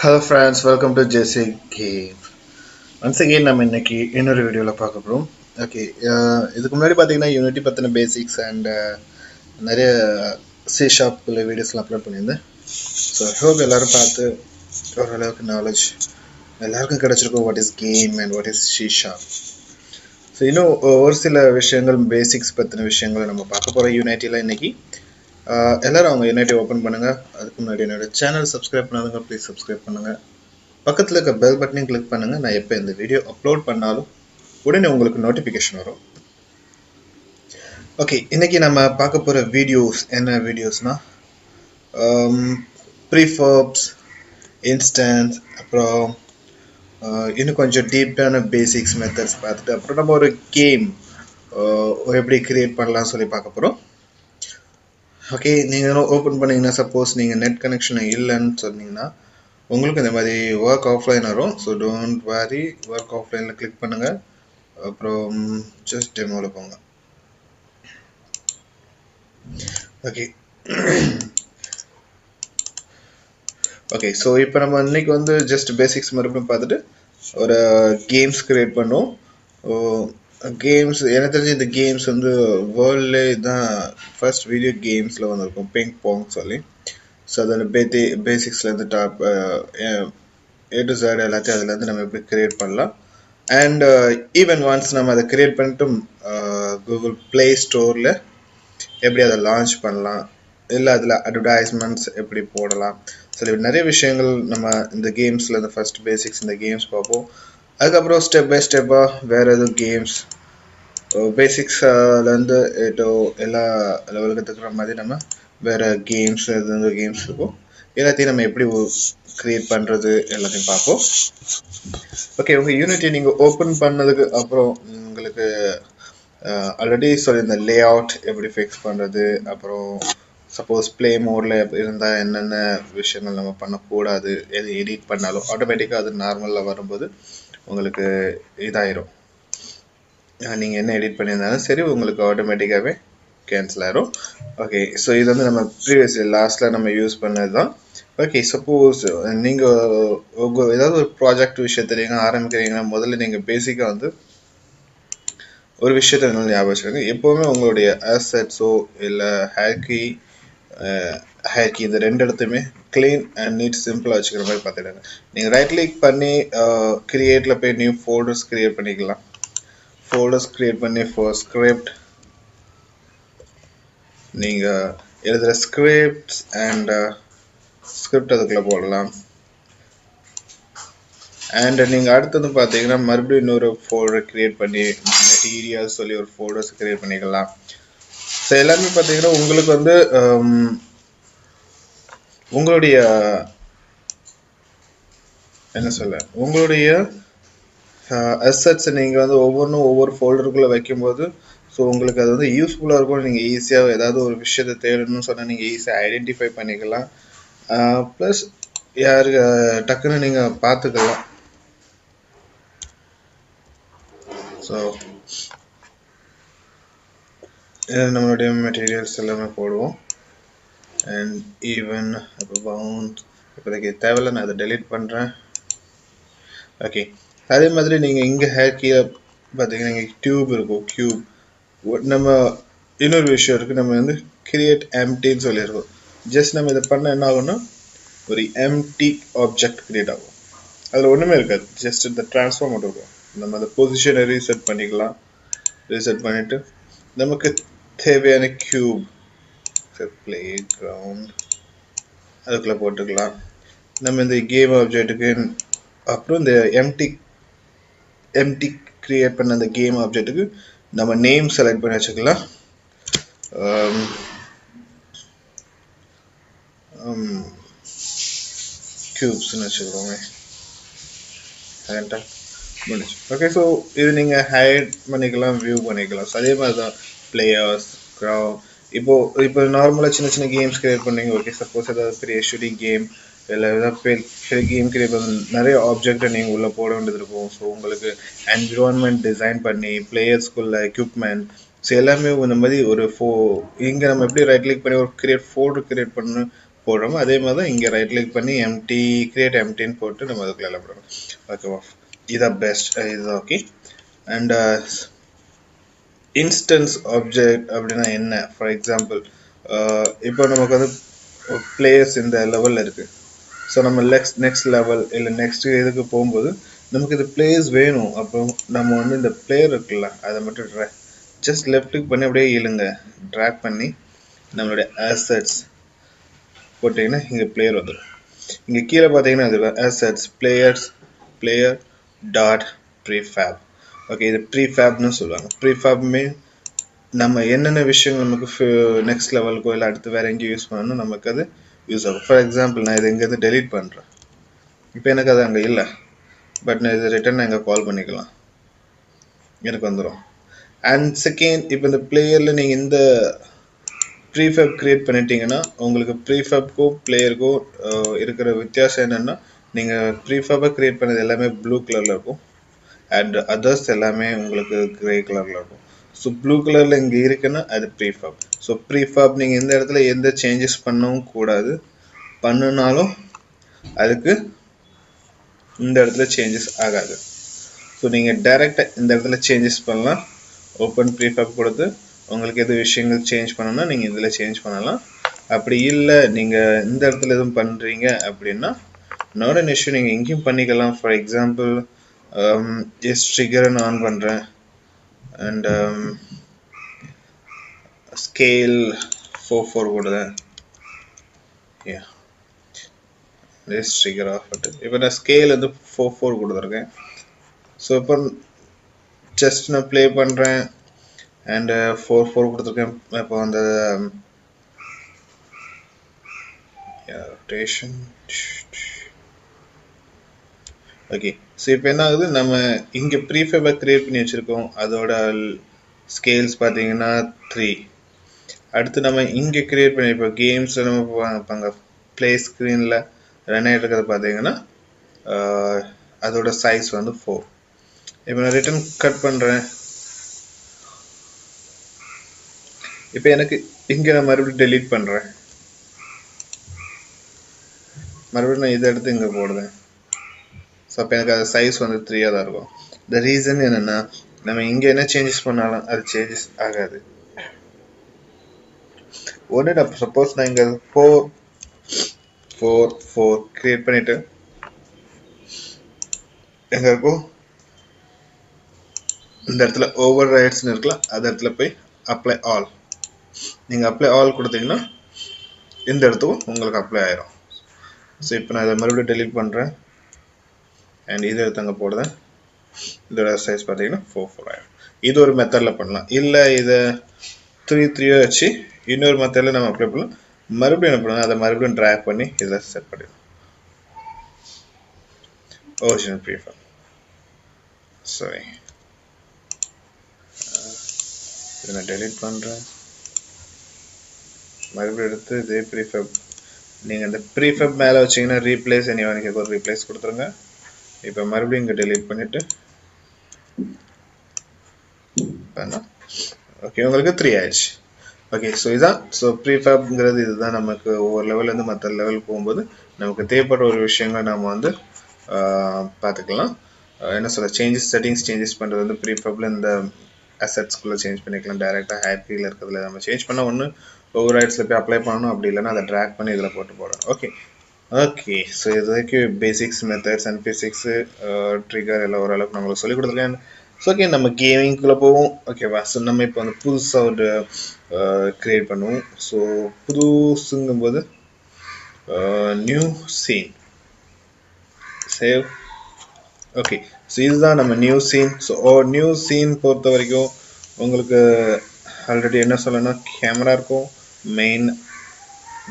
Hello friends, welcome to JC Game. Once again நம்ம இன்னைக்கு இன்னொரு வீடியோவில் பார்க்க போகிறோம். ஓகே, இதுக்கு முன்னாடி பார்த்தீங்கன்னா யூனிட்டி பற்றின பேசிக்ஸ் அண்ட் நிறைய சி ஷாப்பில் வீடியோஸ்லாம் அப்லோட் பண்ணியிருந்தேன். ஸோ ஹோப் எல்லோரும் பார்த்து ஓரளவுக்கு நாலேஜ் எல்லாருக்கும் கிடச்சிருக்கும் what is game and what is C shop. So இன்னும் ஒரு சில விஷயங்கள் பேசிக்ஸ் பற்றின விஷயங்களை நம்ம பார்க்க போகிறோம் யூனிட்டியில் இன்னைக்கு. எல்லோரும் அவங்க யூனிட்டி ஓப்பன் பண்ணுங்கள். அதுக்கு முன்னாடி என்னோட சேனல் சப்ஸ்கிரைப் பண்ணாதுங்க, ப்ளீஸ் சப்ஸ்கிரைப் பண்ணுங்கள். பக்கத்தில் இருக்க பெல் பட்டனையும் கிளிக் பண்ணுங்கள். நான் எப்போ இந்த வீடியோ அப்லோட் பண்ணாலும் உடனே உங்களுக்கு நோட்டிஃபிகேஷன் வரும். ஓகே, இன்றைக்கி நம்ம பார்க்க போகிற வீடியோஸ் என்ன வீடியோஸ்னால் ப்ரீஃபப்ஸ், இன்ஸ்டன்ஸ், அப்புறம் இன்னும் கொஞ்சம் டீப்பான பேசிக்ஸ் மெத்தட்ஸ் பார்த்துட்டு அப்புறம் நம்ம ஒரு கேம் எப்படி க்ரியேட் பண்ணலாம்னு சொல்லி பார்க்க போகிறோம். ஓகே, நீங்கள் ஓப்பன் பண்ணிங்கன்னா சப்போஸ் நீங்கள் நெட் கனெக்ஷன் இல்லைன்னு சொன்னீங்கன்னா உங்களுக்கு இந்த மாதிரி ஒர்க் ஆஃப்லைன் வரும். ஸோ டோன்ட் வாரி, ஒர்க் ஆஃப்லைனில் கிளிக் பண்ணுங்கள். அப்புறம் ஜஸ்ட் டெமோவில் போங்க. ஓகே ஓகே ஸோ இப்போ நம்ம இன்னைக்கு வந்து ஜஸ்ட் பேசிக்ஸ் மறுபடியும் பார்த்துட்டு ஒரு கேம்ஸ் க்ரியேட் பண்ணோம். கேம்ஸ் எனக்கு தெரிஞ்சு இந்த கேம்ஸ் வந்து வேர்ல்ட்லே தான் ஃபர்ஸ்ட் வீடியோ கேம்ஸில் வந்துருக்கும், பிங்க் பாங் சொல்லி. ஸோ அதில் பேசிக்ஸ்லேருந்து டாப் ஏ டு Z எல்லாத்தையும் அதுலேருந்து நம்ம எப்படி க்ரியேட் பண்ணலாம். அண்ட் ஈவன் ஒன்ஸ் நம்ம அதை க்ரியேட் பண்ணிட்டு கூகுள் ப்ளே ஸ்டோரில் எப்படி அதை லான்ச் பண்ணலாம், இல்லை அதில் அட்வர்டைஸ்மெண்ட்ஸ் எப்படி போடலாம், சொல்லி நிறைய விஷயங்கள் நம்ம இந்த கேம்ஸில் இந்த ஃபர்ஸ்ட் பேசிக்ஸ் இந்த கேம்ஸ் பார்ப்போம். அதுக்கப்புறம் ஸ்டெப் பை ஸ்டெப்பாக வேறு எதுவும் கேம்ஸ் பேசிக்ஸ்லேருந்து எல்லா லெவலுக்கு இருக்கிற மாதிரி நம்ம வேறு கேம்ஸ் எது கேம்ஸ் இருக்கும் எல்லாத்தையும் நம்ம எப்படி க்ரியேட் பண்ணுறது எல்லாத்தையும் பார்ப்போம். ஓகே, உங்கள் யூனிட்டி நீங்கள் ஓப்பன் பண்ணதுக்கு அப்புறம் உங்களுக்கு ஆல்ரெடி சொல்லியிருந்த லே அவுட் எப்படி ஃபிக்ஸ் பண்ணுறது, அப்புறம் சப்போஸ் ப்ளே மோடில் இருந்தால் என்னென்ன விஷயங்கள் நம்ம பண்ணக்கூடாது, எது எடிட் பண்ணாலும் ஆட்டோமேட்டிக்காக அது நார்மலில் வரும்போது உங்களுக்கு இதாயிரும். நீங்கள் என்ன எடிட் பண்ணியிருந்தாலும் சரி உங்களுக்கு ஆட்டோமேட்டிக்காகவே கேன்சல் ஆயிரும். ஓகே, ஸோ இது வந்து நம்ம ப்ரீவியஸ் லாஸ்ட்டில் நம்ம யூஸ் பண்ணது தான். ஓகே, சப்போஸ் நீங்கள் ஏதாவது ஒரு ப்ராஜெக்ட் விஷயத்தை நீங்கள் ஆரம்பிக்கிறீங்கன்னா முதல்ல நீங்கள் பேசிக்காக வந்து ஒரு விஷயத்தை நல்லா ஞாபகம் வச்சுக்கோங்க. எப்போவுமே உங்களுடைய அசெட்ஸோ இல்லை ஹேக்கி இந்த ரெண்டு இடத்தையுமே க்ளீன் அண்ட் நீட் சிம்பிளாக வச்சுக்கிற மாதிரி பார்த்துக்கிடுங்க. நீங்கள் ரைட் கிளிக் பண்ணி க்ரியேட்டில் போய் நியூ ஃபோல்டர்ஸ் க்ரியேட் பண்ணிக்கலாம். ஃபோல்டர்ஸ் க்ரியேட் பண்ணி ஃபார் ஸ்கிரிப்ட் நீங்கள் எழுதுகிற ஸ்கிரிப்ட்ஸ் அண்ட் ஸ்கிரிப்ட் அதுக்குள்ளே போடலாம். அண்ட் நீங்கள் அடுத்தது பார்த்தீங்கன்னா மறுபடியும் இன்னொரு ஃபோல்டர் க்ரியேட் பண்ணி மெட்டீரியல்ஸ் சொல்லி ஒரு ஃபோல்டர்ஸ் க்ரியேட் பண்ணிக்கலாம். ஸோ எல்லாமே பார்த்தீங்கன்னா உங்களுக்கு வந்து உங்களுடைய என்ன சொல்ல உங்களுடைய அசெட்ஸை நீங்கள் வந்து ஒவ்வொன்றும் ஒவ்வொரு ஃபோல்டருக்குள்ளே வைக்கும்போது ஸோ உங்களுக்கு அது வந்து யூஸ்ஃபுல்லாக இருக்கும். நீங்கள் ஈஸியாக ஏதாவது ஒரு விஷயத்தை தேடணும்னு சொன்னால் நீங்கள் ஈஸியாக ஐடென்டிஃபை பண்ணிக்கலாம். ப்ளஸ் யாருக்கு டக்குன்னு நீங்கள் பார்த்துக்கலாம். ஸோ நம்மளுடைய மெட்டீரியல்ஸ் எல்லாமே போடுவோம். அண்ட் ஈவன் இப்போ பவுண்ட் இப்போதைக்கு தேவையில்லை, நான் அதை டெலீட் பண்ணுறேன். ஓகே, அதே மாதிரி நீங்கள் இங்கே ஹேக்கியை பார்த்தீங்கன்னா இங்கே டியூப் இருக்கும். கியூப் நம்ம இன்னொரு விஷயம் இருக்குது, நம்ம வந்து கிரியேட் எம்டின்னு சொல்லியிருக்கோம். ஜஸ்ட் நம்ம இதை பண்ண என்ன ஆகும்னா ஒரு எம்டி ஆப்ஜெக்ட் கிரியேட் ஆகும். அதில் ஒன்றுமே இருக்காது, ஜஸ்ட் இந்த ட்ரான்ஸ்ஃபார்ம் மட்டும் இருக்கும். நம்ம அந்த பொசிஷனை ரீசெட் பண்ணிக்கலாம். ரீசெட் பண்ணிவிட்டு நமக்கு தேவையான கியூப் ப்ளே கிரவுண்ட் அதுக்குள்ளே போட்டுக்கலாம். நம்ம இந்த கேம் ஆப்ஜெக்ட்டுக்கு அப்புறம் இந்த எம்டி கிரியேட் பண்ண அந்த கேம் ஆப்ஜெக்ட்டுக்கு நம்ம நேம் செலக்ட் பண்ணி வச்சுக்கலாம். கியூப்ஸ்ன்னு வச்சுக்கிறோங்க. முடிச்சு. ஓகே, ஸோ இது நீங்கள் ஹைட் பண்ணிக்கலாம், வியூ பண்ணிக்கலாம். ஸோ அதே மாதிரி தான் பிளேயர்ஸ் இப்போ நார்மலாக சின்ன சின்ன கேம்ஸ் கிரியேட் பண்ணீங்க. ஓகே, சப்போஸ் ஏதாவது பெரிய ஷூட்டிங் கேம் இல்லை ஏதாவது பெரிய கேம் கிரியேட் பண்ண நிறைய ஆப்ஜெக்டை நீங்கள் உள்ளே போட வேண்டியது இருக்கும். ஸோ உங்களுக்கு என்விரான்மெண்ட் டிசைன் பண்ணி பிளேயர்ஸ்குள்ள எக்யூப்மெண்ட் ஸோ எல்லாமே இந்த மாதிரி ஒரு இங்கே நம்ம எப்படி ரைட் கிளிக் பண்ணி ஒரு ஃபோல்டர் கிரியேட் பண்ணணும், போடுறோமோ அதே மாதிரி தான் இங்கே ரைட் கிளிக் பண்ணி எம்டி கிரியேட் எம்டின்னு போட்டு நம்ம அதுக்குள்ள எல்லாம் போடணும். ஓகேவா, இதான் பெஸ்ட், இது ஓகே. அண்ட் இன்ஸ்டன்ஸ் ஆப்ஜெக்ட் அப்படின்னா என்ன? ஃபார் எக்ஸாம்பிள் இப்போ நமக்கு வந்து பிளேயர்ஸ் இந்த லெவலில் இருக்குது. ஸோ நம்ம நெக்ஸ்ட் லெவல் இல்லை நெக்ஸ்ட் இதுக்கு போகும்போது நமக்கு இது பிளேயர்ஸ் வேணும். அப்போ நம்ம வந்து இந்த பிளேயர் இருக்குல்ல அதை மட்டும் ஜஸ்ட் லெஃப்ட் கிளிக் பண்ணி அப்படியே இழுங்க, ட்ராக் பண்ணி நம்மளுடைய அசெட்ஸ் போட்டிங்கன்னா இங்கே பிளேயர் வந்துடும். இங்கே கீழே பார்த்தீங்கன்னா அது அசெட்ஸ் பிளேயர் டாட் ப்ரீஃபேப். ஓகே, இது ப்ரீஃபேப்னு சொல்லுவாங்க. ப்ரீஃபேப்மே நம்ம என்னென்ன விஷயங்கள் நமக்கு நெக்ஸ்ட் லெவலுக்கோ இல்லை அடுத்து வேறு எங்கேயும் யூஸ் பண்ணணும் நமக்கு அது யூஸ் ஆகும். ஃபார் எக்ஸாம்பிள் நான் இது எங்கேருந்து டெலீட் பண்ணுறேன். இப்போ எனக்கு அது அங்கே இல்லை, பட் நான் இது ரிட்டர்ன் நான் இங்கே கால் பண்ணிக்கலாம், எனக்கு வந்துடும். அண்ட் செகண்ட், இப்போ இந்த பிளேயரில் நீங்கள் இந்த ப்ரீஃபேப் கிரியேட் பண்ணிட்டீங்கன்னா உங்களுக்கு ப்ரீஃபேப்க்கும் பிளேயருக்கும் இருக்கிற வித்தியாசம் என்னென்னா, நீங்கள் ப்ரீஃபேப்பாக கிரியேட் பண்ணது எல்லாமே ப்ளூ கலரில் இருக்கும் அண்ட் அதர்ஸ் எல்லாமே உங்களுக்கு கிரே கலரில் இருக்கும். ஸோ ப்ளூ கலரில் இங்கே இருக்குன்னா அது ப்ரீஃபேப். ஸோ ப்ரீஃபேப் நீங்கள் எந்த இடத்துல எந்த சேஞ்சஸ் பண்ணவும் கூடாது, பண்ணினாலும் அதுக்கு இந்த இடத்துல சேஞ்சஸ் ஆகாது. ஸோ நீங்கள் டைரெக்டாக இந்த இடத்துல சேஞ்சஸ் பண்ணலாம். ஓப்பன் ப்ரீஃபேப் கொடுத்து உங்களுக்கு எது விஷயங்கள் சேஞ்ச் பண்ணணும்னா நீங்கள் இதில் சேஞ்ச் பண்ணலாம். அப்படி இல்லை நீங்கள் இந்த இடத்துல எதுவும் பண்ணுறீங்க அப்படின்னா நாட் அன் இஷ்யூ, நீங்கள் எங்கேயும் பண்ணிக்கலாம். ஃபார் எக்ஸாம்பிள் எஸ் ட்ரிகரை ஆன் பண்ணுறேன் அண்ட் ஸ்கேல் 4 கொடுத்தேன். எஸ் ட்ரிகர் ஆஃப் பண்ணிட்டு இப்போ நான் ஸ்கேல் வந்து 4 கொடுத்துருக்கேன். ஸோ இப்போ ஜஸ்ட் நான் ப்ளே பண்ணுறேன் அண்ட் 4 கொடுத்துருக்கேன். இப்போ அந்த ரொட்டேஷன் ஓகே. ஸோ இப்போ என்ன ஆகுது, நம்ம இங்கே ப்ரீஃபேபை கிரியேட் பண்ணி வச்சுருக்கோம், அதோட ஸ்கேல்ஸ் பார்த்தீங்கன்னா 3. அடுத்து நம்ம இங்கே கிரியேட் பண்ணி இப்போ கேம்ஸில் நம்ம அங்கே ப்ளே ஸ்க்ரீனில் ரன் ஆகிட்டு இருக்கிறது பார்த்தீங்கன்னா அதோட சைஸ் வந்து 4. இப்போ நான் ரிட்டர்ன் கட் பண்ணுறேன். இப்போ எனக்கு இங்கே நான் மறுபடியும் டெலீட் பண்ணுறேன், மறுபடியும் நான் இதை எடுத்து இங்கே போடுறேன். ஸோ அப்போ எனக்கு அது சைஸ் வந்து 3 தான் இருக்கும். த ரீசன் என்னென்னா நம்ம இங்கே என்ன சேஞ்சஸ் பண்ணாலும் அது சேஞ்சஸ் ஆகாது. ஒன்று நான் சப்போஸ் நான் இங்கே 4 கிரியேட் பண்ணிவிட்டு எங்கே இருக்கும் இந்த இடத்துல ஓவர் ரைட்ஸ்னு இருக்கலாம், அந்த இடத்துல போய் அப்ளை ஆல். நீங்கள் அப்ளை ஆல் கொடுத்தீங்கன்னா இந்த இடத்துக்கும் உங்களுக்கு அப்ளை ஆயிரும். ஸோ இப்போ நான் இதை மறுபடியும் டெலீட் பண்ணுறேன் அண்ட் இதை எடுத்து அங்கே போடுறேன். இதோட சைஸ் பார்த்தீங்கன்னா 4 ஆயிரும். இது ஒரு மெத்தடில் பண்ணலாம். இல்லை இதை 3 வச்சு இன்னொரு மெத்தடில் நம்ம அப்ளை பண்ணலாம். மறுபடியும் என்ன பண்ணலாம், அதை மறுபடியும் ட்ராக் பண்ணி இதில் செட் பண்ணிடலாம். ஒரிஜினல் ப்ரீஃபேப் சரி, இதை நான் டெலீட் பண்ணுறேன். மறுபடியும் எடுத்து இதே ப்ரீஃபேப் நீங்கள் இந்த ப்ரீஃபேப் மேலே வச்சிங்கன்னா ரீப்ளேஸ் எனக்கு ஒரு ரீப்ளேஸ் கொடுத்துருங்க. இப்போ மறுபடியும் இங்கே டெலீட் பண்ணிவிட்டு ஓகே, உங்களுக்கு 3 ஆயிடுச்சு. ஓகே, ஸோ இதுதான். ஸோ ப்ரீஃபேப்ங்கிறது இதுதான். நமக்கு ஒவ்வொரு லெவல்லேருந்து மற்ற லெவல் போகும்போது நமக்கு தேவைப்படுற ஒரு விஷயங்களை நம்ம வந்து பார்த்துக்கலாம். என்ன சொல்ல, செட்டிங்ஸ் சேஞ்சஸ் பண்ணுறது வந்து ப்ரீஃபேப்பில் இந்த அசெட்ஸ்குள்ளே சேஞ்ச் பண்ணிக்கலாம். டேரெக்டாக ஹேப்பியில் இருக்கிறதுல நம்ம சேஞ்ச் பண்ணால் ஒன்று ஓவர் ரைட்ஸில் போய் அப்ளை பண்ணணும், அப்படி இல்லைன்னா அதை ட்ராக் பண்ணி இதில் போட்டு போடணும். ஓகே. ஸோ இது வரைக்கும் basics, methods and physics, trigger எல்லாம் ஓரளவுக்கு நம்மளுக்கு சொல்லிக் கொடுத்துருக்கேன். ஸோ ஓகே, நம்ம கேமிங்குள்ளே போவோம். ஓகேவா? ஸோ நம்ம இப்போ வந்து புதுசாக ஒரு க்ரியேட் பண்ணுவோம். ஸோ புதுசுங்கும்போது new scene, save. Okay, so இதுதான் நம்ம new scene. So new scene பொறுத்த வரைக்கும் உங்களுக்கு ஆல்ரெடி என்ன சொல்லணும்னா கேமரா இருக்கும், main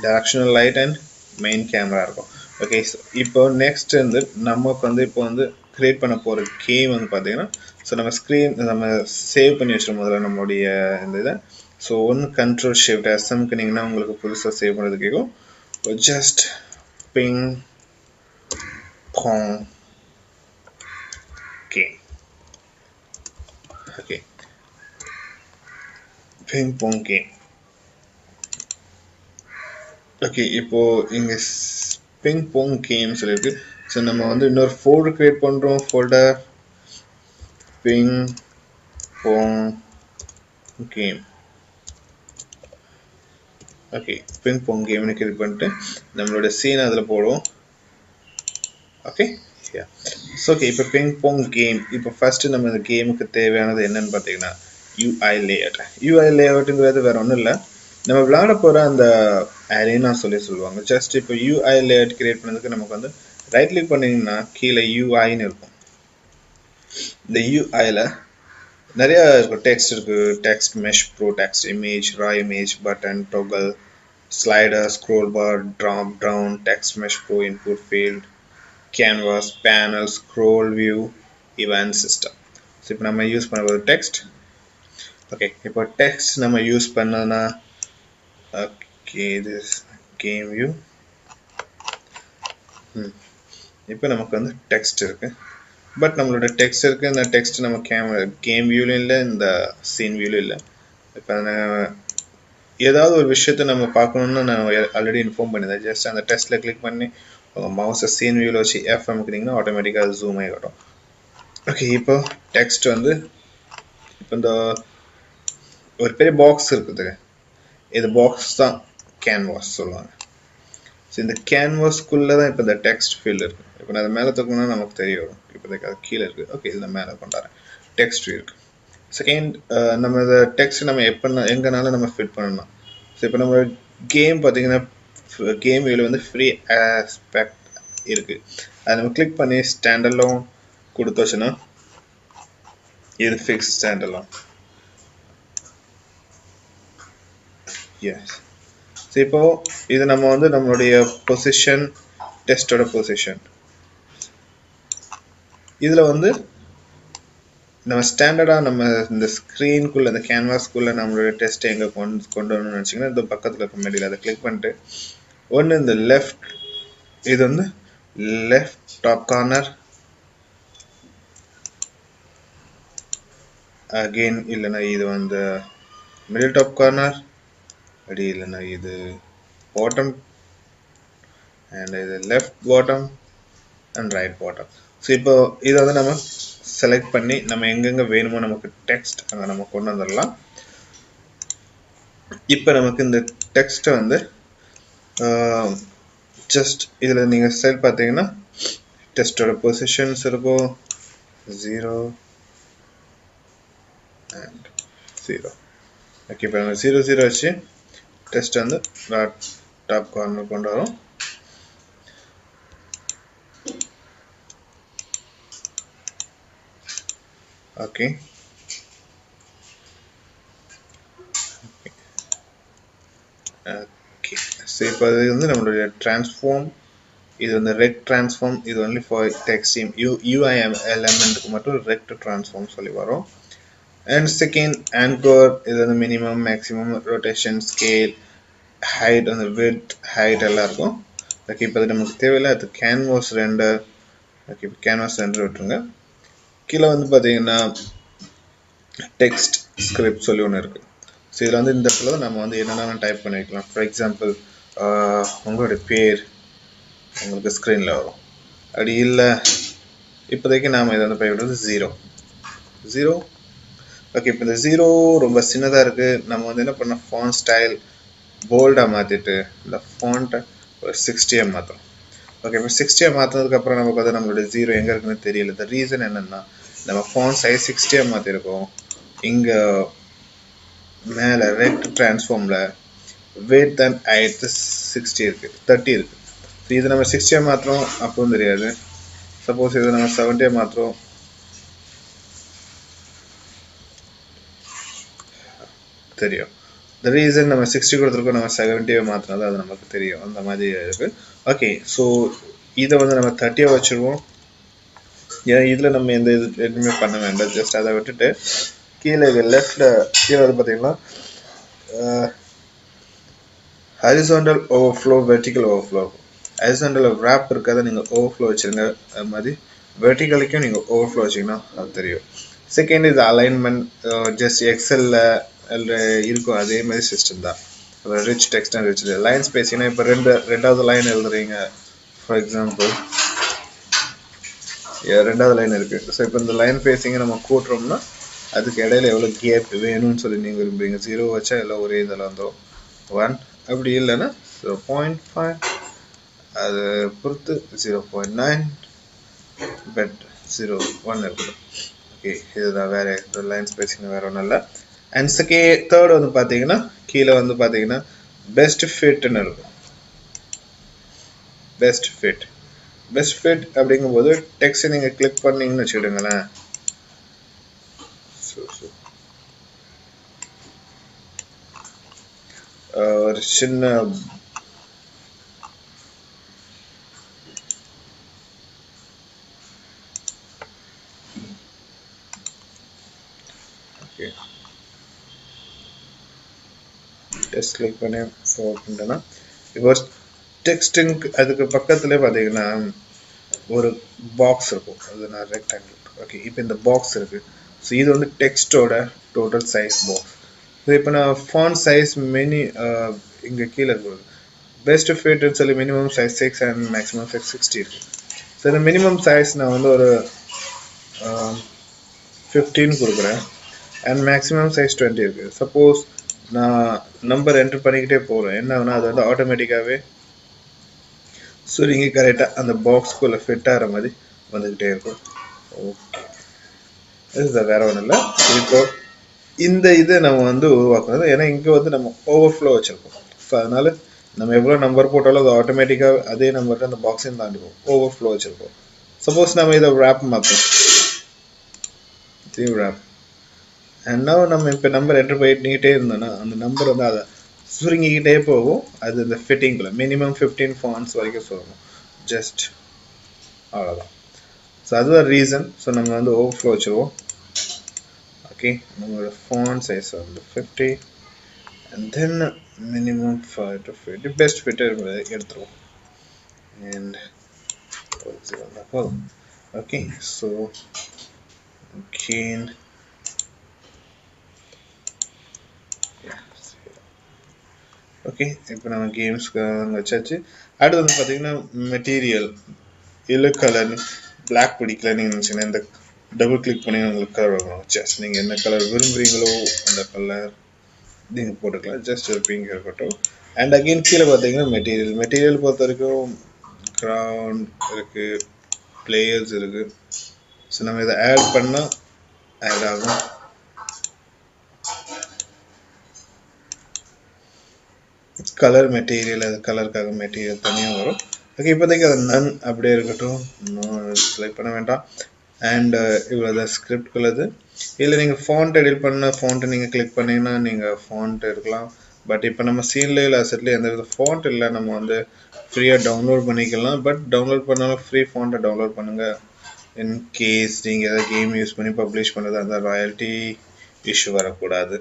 directional light and main camera இருக்கும். ஓகே, ஸோ இப்போ நெக்ஸ்ட் வந்து நமக்கு வந்து இப்போ வந்து க்ரியேட் பண்ண போகிற கேம் வந்து பார்த்தீங்கன்னா, ஸோ நம்ம சேவ் பண்ணி வச்சிடும் முதல்ல நம்மளுடைய இந்த இதை. ஸோ கண்ட்ரோல் ஷிஃப்ட் எஸ்எம்க்குனிங்கன்னா உங்களுக்கு புதுசாக சேவ் பண்ணுறது கேட்கும். Just ping pong game. Okay, ping pong game. Okay, இப்போ இங்க பிங் போங் கேம் சொல்லியிருக்கு. ஸோ நம்ம வந்து இன்னொரு ஃபோல்டர் கிரியேட் பண்ணுறோம். Folder ping pong game. Okay, ping pong கேம்னு கிரியேட் பண்ணிட்டு நம்மளோட சீன் அதில் போடுவோம். ஓகே, ஸோ ஓகே, இப்போ பிங் போங் கேம். இப்போ ஃபர்ஸ்ட் நம்ம இந்த கேமுக்கு தேவையானது என்னன்னு பார்த்தீங்கன்னா யூஐ லேஅவுட். யூஐ லேஅவுட்டுங்கிறது வேற ஒன்றும் இல்லை, நம்ம விளையாட போகிற அந்த அரேனா சொல்லுவாங்க. ஜஸ்ட் இப்போ யூஐ லேஅவுட் கிரியேட் பண்ணதுக்கு நமக்கு வந்து ரைட் கிளிக் பண்ணிங்கன்னா கீழே யூஐன்னு இருக்கும். இந்த யூஐல நிறைய இருக்கும். டெக்ஸ்ட் இருக்கு, text mesh pro, text image, raw image, button, toggle, slider, scroll bar, drop down, text mesh pro, input field, canvas, panel, scroll view, event system. So இப்போ நம்ம யூஸ் பண்ண டெக்ஸ்ட். ஓகே, இப்போ டெக்ஸ்ட் நம்ம use பண்ணனா okay, this game view. இப்போ நமக்கு வந்து text இருக்கு, பட் நம்மளோட டெக்ஸ்ட் இருக்கு. இந்த டெக்ஸ்ட் நம்ம கேம் வியூலும் இல்லை, இந்த சீன் வியூலும் இல்லை. இப்போ ஏதாவது ஒரு விஷயத்த நம்ம பார்க்கணுன்னு நான் ஆல்ரெடி இன்ஃபார்ம் பண்ணியிருந்தேன். ஜஸ்ட் அந்த டெஸ்ட்டில் கிளிக் பண்ணி உங்கள் மவுஸை சீன் வியூவில் வச்சு எஃப் அமுக்குனீங்கன்னா ஆட்டோமேட்டிக்காக அது ஜூம் ஆகிடும். ஓகே, இப்போ டெக்ஸ்ட் வந்து இப்போ இந்த ஒரு பெரிய பாக்ஸ் இருக்குது, இது பாக்ஸ் தான் கேன்வாஸ் சொல்லுவாங்க. ஸோ இந்த கேன்வாஸ்க்குள்ளே தான் இப்போ இந்த டெக்ஸ்ட் ஃபீல்டு இருக்குது. இப்போ நான் அதை மேலே தூக்கணும்னா நமக்கு தெரிய வரும். இப்போ அது கீழே இருக்குது. ஓகே, இதில் மேலே கொண்டாடுறேன். டெக்ஸ்ட் வியூ இருக்குது. செகண்ட், நம்ம இந்த டெக்ஸ்ட் நம்ம எங்கேனாலும் நம்ம ஃபிட் பண்ணலாம். ஸோ இப்போ நம்ம கேம் பார்த்தீங்கன்னா கேம் வியூவில் வந்து ஃப்ரீ ஆஸ்பெக்ட் இருக்குது. அதை நம்ம கிளிக் பண்ணி ஸ்டாண்டர்லோன் கொடுத்து வச்சோன்னா இது ஃபிக்ஸ் ஸ்டாண்டர்லோன். எஸ். ஸோ இப்போ இது நம்ம வந்து நம்மளுடைய பொசிஷன், டெஸ்ட்டோட பொசிஷன், இதில் வந்து நம்ம ஸ்டாண்டர்டாக நம்ம இந்த ஸ்க்ரீனுக்குள்ளே, இந்த கேன்வாஸ்க்குள்ளே நம்மளோட டெஸ்ட்டை எங்கே கொண்டு வரணும்னு நினச்சிங்கன்னா இந்த பக்கத்தில் இருக்க மெடியில் அதை கிளிக் பண்ணிட்டு ஒன்று இந்த லெஃப்ட், இது வந்து லெஃப்ட் டாப் கார்னர், அகெயின் இல்லைன்னா இது வந்து மிடில் டாப் கார்னர், அப்படி இல்லைன்னா இது பாட்டம், அண்ட் இது left bottom and right bottom. So இப்போ இதை வந்து நம்ம செலக்ட் பண்ணி நம்ம எங்கெங்கே வேணுமோ நமக்கு டெக்ஸ்ட் அங்கே நம்ம கொண்டு வந்துடலாம். இப்போ நமக்கு இந்த டெக்ஸ்ட்டை வந்து ஜஸ்ட் இதில் நீங்கள் செல் பார்த்தீங்கன்னா டெஸ்ட்டோட பொசிஷன்ஸ் இருக்கும் 0 அண்ட் 0. ஓகே, இப்போ நம்ம 0 0 வச்சு டெஸ்ட் வந்து டாப் கார்னர் கொண்டு வரோம். Okay, okay. ஸோ இப்போ அது வந்து நம்மளுடைய டிரான்ஸ்ஃபார்ம், இது வந்து ரெக்ட் டிரான்ஸ்ஃபார்ம், இது ஒன்லி ஃபார் டெக்ஸ்ட் யூஐஎம் எலமெண்ட்டுக்கு மட்டும் ரெக்ட் டிரான்ஸ்ஃபார்ம் சொல்லி வரும். அண்ட் செகண்ட் ஆங்கர், இது வந்து minimum, maximum, rotation, scale, height, அந்த விட்த், ஹைட் எல்லாம் இருக்கும். ஓகே, இப்போ அது நமக்கு தேவையில்லை. அது கேன்வாஸ் ரெண்டர். ஓகே, இப்போ கேன்வாஸ் ரெண்டர் விட்டுருங்க. கீழே வந்து பார்த்தீங்கன்னா டெக்ஸ்ட் ஸ்கிரிப்ட் சொல்லி ஒன்று இருக்குது. ஸோ இதில் வந்து இந்த இடத்துல நம்ம வந்து என்னென்ன டைப் பண்ணி வைக்கலாம். ஃபார் எக்ஸாம்பிள் உங்களுடைய பேர் உங்களுக்கு ஸ்க்ரீனில் வரும். அப்படி இல்லை, இப்போதைக்கு நாம் இதை வந்து பயன்படுறது 0. ஓகே, இப்போ இந்த 0 ரொம்ப சின்னதாக இருக்குது. நம்ம வந்து என்ன பண்ணோம், ஃபாண்ட் ஸ்டைல் போல்டாக மாற்றிட்டு இந்த ஃபாண்ட்டை ஒரு 60 மாற்றோம். ஓகே, இப்போ 60 மாற்றினதுக்கப்புறம் நமக்கு வந்து நம்மளுடைய 0 எங்கே இருக்குன்னு தெரியல. த ரீசன் என்னென்னா நம்ம ஃபாண்ட் சைஸ் 60 மாற்றிருக்கோம். இங்கே மேலே ரெக்ட் டிரான்ஸ்ஃபார்மில் weight and height 60 இருக்குது, 30 இருக்குது. ஸோ இது நம்ம 60 மாத்திரம் அப்பவும் தெரியாது. சப்போஸ் இது நம்ம 70 மாத்திரம் தெரியும். த ரீசன் நம்ம 60 கொடுத்துருக்கோம், நம்ம 70 மாத்திரம் தான் அது நமக்கு தெரியும். அந்த மாதிரி இருக்குது. ஓகே, ஸோ இதை வந்து நம்ம 30 வச்சுருவோம். ஏன்னா இதில் நம்ம எந்த இது எதுவுமே பண்ண வேண்டாம். ஜஸ்ட் அதை விட்டுட்டு கீழே லெஃப்டில் கீழே வந்து பார்த்தீங்கன்னா horizontal overflow, vertical overflow. Horizontal wrap இருக்காத நீங்கள் ஓவர்ஃப்ளோ வச்சுருங்க. அது மாதிரி வெர்டிக்கலுக்கும் நீங்கள் ஓவர்ஃப்ளோ வச்சிங்கன்னா அது தெரியும். செகண்ட் இது அலைன்மெண்ட், ஜஸ்ட் எக்ஸலில் இருக்கும் அதே மாதிரி சிஸ்டம் தான். Rich text and rich line ஸ்பேசிங்னா இப்போ ரெண்டாவது லைன் எழுதுறீங்க ஃபார் எக்ஸாம்பிள் ரெண்டாவது லைன் இருக்குது. ஸோ இப்போ இந்த லைன் ஸ்பேசிங்கை நம்ம கூட்டுறோம்னா அதுக்கு இடையில எவ்வளோ கேப் வேணும்னு சொல்லி நீங்கள் விரும்புறீங்க. 0 வச்சா எல்லாம் ஒரே இதில் வந்துடும். 1 அப்படி இல்லைன்னா 0.5 அது பொறுத்து 0.9 பட் 0.1 இருக்கணும். ஓகே, இதுதான் வேற லைன் ஸ்பேசிங் வேற ஒன்றும் இல்லை. அண்ட் தேர்ட் வந்து பார்த்தீங்கன்னா கீழே வந்து பார்த்தீங்கன்னா பெஸ்ட் ஃபிட்னு இருக்கும். பெஸ்ட் ஃபிட் அப்படிங்கும்போது டெக்ஸ்ட் நீங்கள் கிளிக் பண்ணீங்கன்னு வச்சுக்கிடுங்களேன். ஒரு சின்ன டெக்ஸ்ட் கிளிக் பண்ணி பண்ணிட்டேன்னா இப்போ டெக்ஸ்டிங்க்கு அதுக்கு பக்கத்துலேயே பார்த்தீங்கன்னா ஒரு பாக்ஸ் இருக்கும். அது நான் ரெக்டாங்கிள். ஓகே, இப்போ இந்த பாக்ஸ் இருக்குது. ஸோ இது வந்து டெக்ஸ்டோட டோட்டல் சைஸ் பாக்ஸ். ஸோ இப்போ நான் ஃபாண்ட் சைஸ் இங்கே கீழே இருக்குது பெஸ்ட் ஃபிட்னு சொல்லி minimum size 6 and maximum size 60 இருக்குது. ஸோ இந்த மினிமம் சைஸ் நான் வந்து ஒரு 15 கொடுக்குறேன் அண்ட் மேக்ஸிமம் சைஸ் 20 இருக்குது. சப்போஸ் நான் நம்பர் என்ட்ரு பண்ணிக்கிட்டே போகிறேன், என்ன ஆகுனா அது வந்து ஆட்டோமேட்டிக்காகவே சுருங்கி கரெக்டாக அந்த பாக்ஸ்குள்ளே ஃபிட் ஆகிற மாதிரி வந்துக்கிட்டே இருக்கும். ஓகே, இதுதான் வேற ஒன்றும் இல்லை. இப்போ இந்த இதை நம்ம வந்து உருவாக்குறது, ஏன்னா இங்கே வந்து நம்ம ஓவர்ஃப்ளோ வச்சுருக்கோம். ஸோ அதனால் நம்ம எவ்வளோ நம்பர் போட்டாலும் அது ஆட்டோமேட்டிக்காக அதே நம்பர்ட்டு அந்த பாக்ஸையும் தாண்டிப்போம். ஓவர்ஃப்ளோ வச்சுருக்கோம். சப்போஸ் நம்ம இதை ரேப் மாற்றோம், ரேப் அண்ட் நம்ம இப்போ நம்பர் என்ட்ரு பண்ணிக்கிட்டே இருந்தோன்னா அந்த நம்பர் வந்து அதை சுருங்கிக்கிட்டே போகும். அது இந்த ஃபிட்டிங்கில் மினிமம் 15 ஃபாண்ட்ஸ் வரைக்கும் சொல்லணும். ஜஸ்ட் அவ்வளோதான். ஸோ அதுதான் ரீசன். ஸோ நம்ம வந்து ஓவர்ஃப்ளோ வச்சுருவோம். ஓகே, நம்மளோட ஃபாண்ட் சைஸ் வந்து 50 and then minimum 5 to 50 best fit எடுத்துருவோம். அண்ட் போதும். ஓகே, ஸோ again ஓகே, இப்போ நம்ம கேம்ஸ்க்கு வச்சாச்சு. அடுத்து வந்து பார்த்தீங்கன்னா மெட்டீரியல் இல்லை கலர் பிளாக் பிடிக்கல நீங்கள் நினச்சிங்கன்னா இந்த டபுள் கிளிக் பண்ணி உங்களுக்கு கலர் வரணும். ஜஸ்ட் நீங்கள் என்ன கலர் விரும்புகிறீங்களோ அந்த கலர் நீங்கள் போட்டுக்கலாம். ஜஸ்ட் ஒரு பிங்க் இருக்கட்டும். அண்ட் அகெயின் கீழே பார்த்தீங்கன்னா மெட்டீரியல் பொறுத்த வரைக்கும் கிரவுண்ட் இருக்குது, பிளேயர்ஸ் இருக்குது. ஸோ நம்ம இதை ஆட் பண்ணால் ஆட் ஆகும். கலர் மெட்டீரியல், அது கலருக்காக மெட்டீரியல் தனியாக வரும். ஓகே, இப்போதைக்கு அது நன் அப்படியே இருக்கட்டும், செலக்ட் பண்ண வேண்டாம். அண்ட் இவ்வளோ தான் ஸ்கிரிப்ட்குள்ளது. இல்லை நீங்கள் ஃபாண்ட் எடிட் பண்ண ஃபாண்ட்டை நீங்கள் கிளிக் பண்ணிங்கன்னா நீங்கள் ஃபாண்ட் இருக்கலாம். பட் இப்போ நம்ம சீன்லேயே இல்லை அசட்லேயே எந்த வித ஃபாண்ட் இல்லை, நம்ம வந்து ஃப்ரீயாக டவுன்லோட் பண்ணிக்கலாம். பட் டவுன்லோட் பண்ணாலும் ஃப்ரீ ஃபாண்ட்டை டவுன்லோட் பண்ணுங்கள். இன்கேஸ் நீங்கள் எதாவது கேம் யூஸ் பண்ணி பப்ளிஷ் பண்ணுறது அந்த ராயல்ட்டி இஷ்யூ வரக்கூடாது.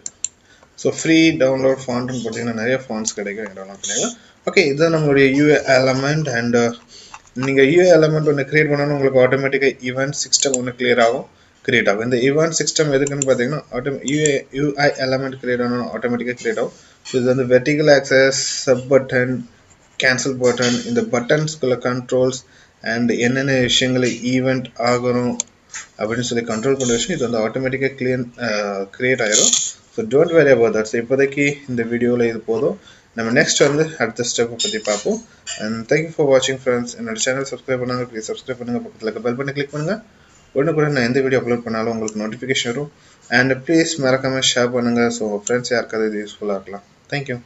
ஸோ ஃப்ரீ டவுன்லோட் ஃபாண்ட்னு போட்டிங்கன்னா நிறைய ஃபாண்ட்ஸ் கிடைக்கும், டவுன்லோட் பண்ணிக்கலாம். ஓகே, இதுதான் நம்மளுடைய யூஏ எலமெண்ட். அண்ட் நீங்கள் யூஏ எலமெண்ட் ஒன்று க்ரியேட் பண்ணணும், உங்களுக்கு ஆட்டோமேட்டிக்காக ஈவெண்ட் சிஸ்டம் ஒன்று கிரியேட் ஆகும். இந்த ஈவெண்ட் சிஸ்டம் எதுக்குன்னு பார்த்தீங்கன்னா யூஐ எலமெண்ட் கிரியேட் ஆகணும், ஆட்டோமேட்டிக்காக கிரியேட் ஆகும். ஸோ இது வந்து vertical access, sub button, cancel button, இந்த பட்டன்ஸ்குள்ள கண்ட்ரோல்ஸ் அண்ட் என்னென்ன விஷயங்களை ஈவெண்ட் ஆகணும் அப்படின்னு சொல்லி கண்ட்ரோல் பண்ணுற விஷயம் இது வந்து ஆட்டோமேட்டிக்காக கிரியேட் ஆகிரும். So don't worry about that. So இப்போதைக்கு இந்த வீடியோவில் இது போதும். நம்ம நெக்ஸ்ட் வந்து அடுத்த ஸ்டெப்பை பற்றி பார்ப்போம். அண்ட் தேங்க்யூ ஃபார் வாட்சிங் ஃப்ரெண்ட்ஸ். என்னோட சேனல் சப்ஸ்கிரைப் பண்ணாங்க, ப்ளீஸ் சப்ஸ்கிரைப் பண்ணுங்கள். பக்கத்தில் இருக்க பெல் பண்ணி கிளிக் பண்ணுங்கள். ஒன்று கூட நான் எந்த வீடியோ அப்லோட் பண்ணாலும் உங்களுக்கு நோட்டிஃபிகேஷன் வரும். அண்ட் ப்ளீஸ் மறக்காமல் ஷேர் பண்ணுங்கள். ஸோ ஃப்ரெண்ட்ஸ் யாருக்காவது இது யூஸ்ஃபுல்லாக இருக்கலாம். தேங்க்யூ.